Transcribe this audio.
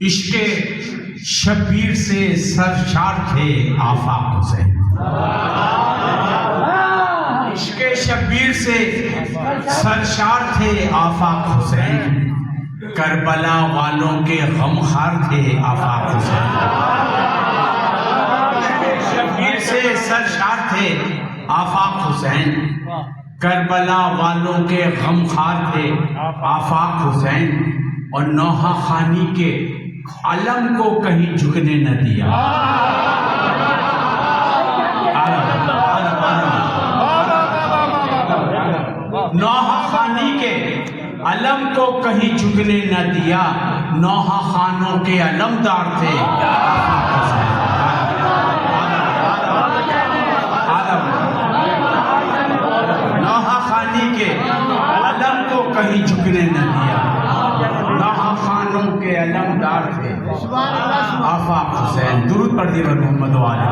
عشق شبیر سے سرشار تھے آفاق حسین، عشق شبیر سے سرشار تھے آفاق حسین، کربلا والوں کے غمخوار تھے آفاق حسین، شبیر سے سرشار تھے آفاق حسین، کربلا والوں کے غمخوار تھے آفاق حسین، اور نوحہ خانی کے علم کو کہیں جھکنے نہ دیا، نوحہ خانی کے علم کو کہیں جھکنے نہ دیا، نوحہ خانوں کے علمدار تھے آفاق حسین، نوحہ خانی کے علم کو کہیں جھکنے نہ دیا، نوحہ خانوں کے علمدار تھے آفاق حسین۔ درود پڑھ دیے محمد و آلہ۔